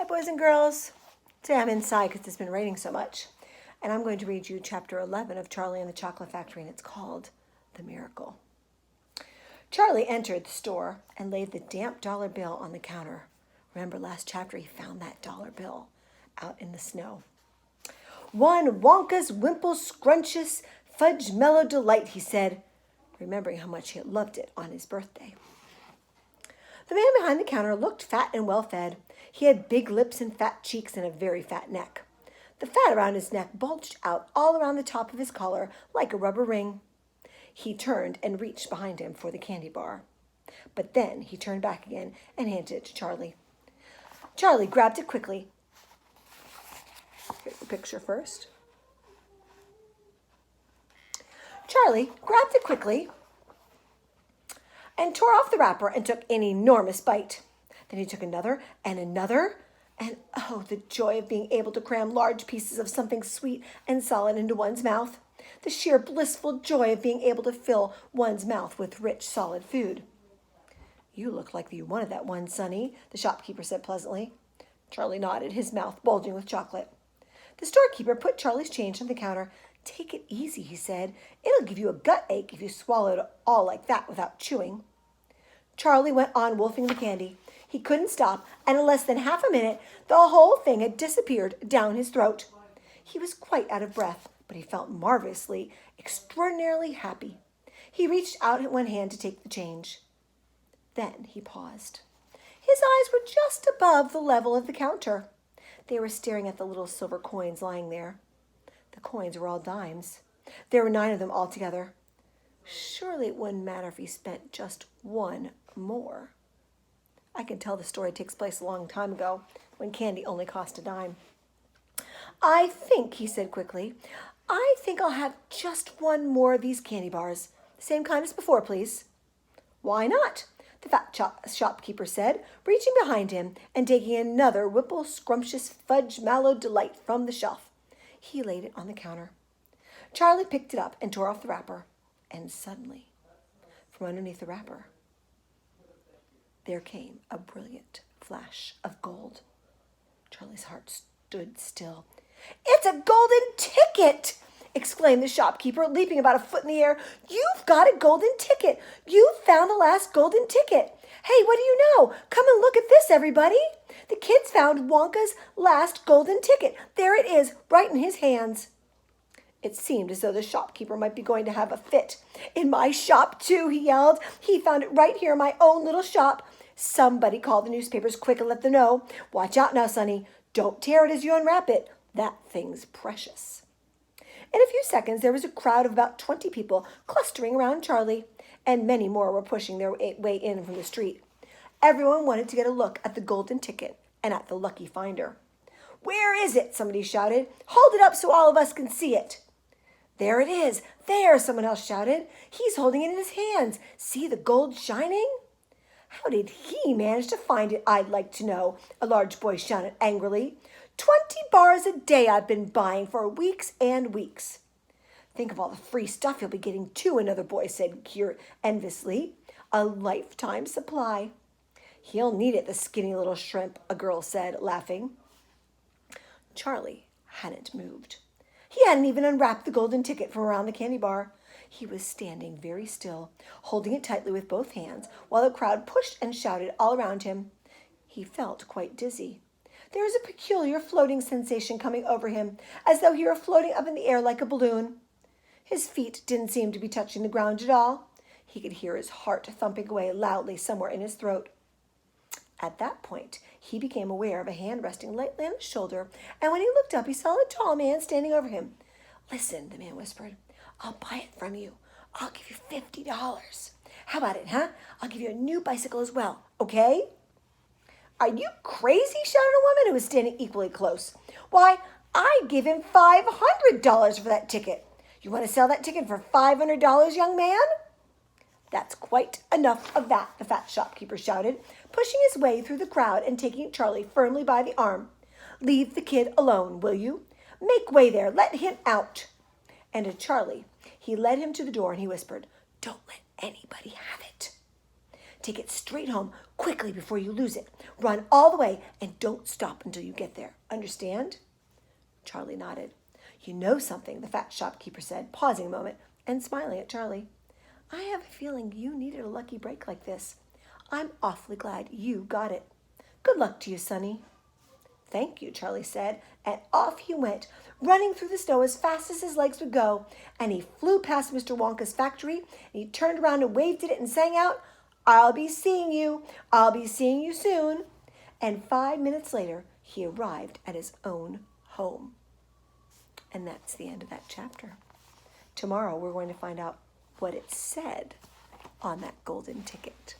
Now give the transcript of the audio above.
boys and girls. Today I'm inside because it's been raining so much. And I'm going to read you chapter 11 of Charlie and the Chocolate Factory, and it's called The Miracle. Charlie entered the store and laid the damp dollar bill on the counter. Remember last chapter he found that dollar bill out in the snow. "One Wonka's Wimple Scrunchious Fudge Mellow Delight," he said, remembering how much he had loved it on his birthday. The man behind the counter looked fat and well-fed. He had big lips and fat cheeks and a very fat neck. The fat around his neck bulged out all around the top of his collar like a rubber ring. He turned and reached behind him for the candy bar. But then he turned back again and handed it to Charlie. Charlie grabbed it quickly. Here's the picture first. Charlie grabbed it quickly and tore off the wrapper and took an enormous bite. Then he took another and another, and oh, the joy of being able to cram large pieces of something sweet and solid into one's mouth. The sheer blissful joy of being able to fill one's mouth with rich, solid food. "You look like you wanted that one, Sonny," the shopkeeper said pleasantly. Charlie nodded, his mouth bulging with chocolate. The storekeeper put Charlie's change on the counter. "Take it easy," he said. "It'll give you a gut ache if you swallow it all like that without chewing." Charlie went on wolfing the candy. He couldn't stop, and in less than half a minute, the whole thing had disappeared down his throat. He was quite out of breath, but he felt marvelously, extraordinarily happy. He reached out one hand to take the change. Then he paused. His eyes were just above the level of the counter. They were staring at the little silver coins lying there. The coins were all dimes. There were 9 of them altogether. Surely it wouldn't matter if he spent just one more. I can tell the story takes place a long time ago, when candy only cost a dime. "I think," he said quickly, "I think I'll have just one more of these candy bars. Same kind as before, please." "Why not?" the fat shopkeeper said, reaching behind him and taking another Whipple Scrumptious Fudge Mallow Delight from the shelf. He laid it on the counter. Charlie picked it up and tore off the wrapper. And suddenly, from underneath the wrapper, there came a brilliant flash of gold. Charlie's heart stood still. "It's a golden ticket!" exclaimed the shopkeeper, leaping about a foot in the air. "You've got a golden ticket! You've found the last golden ticket! Hey, what do you know? Come and look at this, everybody! The kids found Wonka's last golden ticket. There it is, right in his hands." It seemed as though the shopkeeper might be going to have a fit. "In my shop, too," he yelled. "He found it right here in my own little shop. Somebody call the newspapers quick and let them know. Watch out now, Sonny. Don't tear it as you unwrap it. That thing's precious." In a few seconds, there was a crowd of about 20 people clustering around Charlie, and many more were pushing their way in from the street. Everyone wanted to get a look at the golden ticket and at the lucky finder. "Where is it?" somebody shouted. "Hold it up so all of us can see it." "There it is. There," someone else shouted. "He's holding it in his hands. See the gold shining?" "How did he manage to find it, I'd like to know?" a large boy shouted angrily. 20 bars a day I've been buying for weeks and weeks." "Think of all the free stuff you'll be getting too," another boy said enviously. "A lifetime supply." "He'll need it, the skinny little shrimp," a girl said, laughing. Charlie hadn't moved. He hadn't even unwrapped the golden ticket from around the candy bar. He was standing very still, holding it tightly with both hands, while the crowd pushed and shouted all around him. He felt quite dizzy. There was a peculiar floating sensation coming over him, as though he were floating up in the air like a balloon. His feet didn't seem to be touching the ground at all. He could hear his heart thumping away loudly somewhere in his throat. At that point, he became aware of a hand resting lightly on his shoulder, and when he looked up, he saw a tall man standing over him. "Listen," the man whispered. "I'll buy it from you. I'll give you $50. How about it, huh? I'll give you a new bicycle as well, okay?" "Are you crazy?" shouted a woman who was standing equally close. "Why, I'd give him $500 for that ticket. You want to sell that ticket for $500, young man?" "That's quite enough of that," the fat shopkeeper shouted, pushing his way through the crowd and taking Charlie firmly by the arm. "Leave the kid alone, will you? Make way there. Let him out." And to Charlie, he led him to the door and he whispered, "Don't let anybody have it." Take it straight home quickly before you lose it. Run all the way and don't stop until you get there. Understand? Charlie nodded. You know something, the fat shopkeeper said, pausing a moment and smiling at Charlie. I have a feeling you needed a lucky break like this. I'm awfully glad you got it. Good luck to you, Sonny. Thank you, Charlie said, and off he went, running through the snow as fast as his legs would go, and he flew past Mr. Wonka's factory, and he turned around and waved at it and sang out, I'll be seeing you soon. And 5 minutes later, he arrived at his own home. And that's the end of that chapter. Tomorrow, we're going to find out what it said on that golden ticket.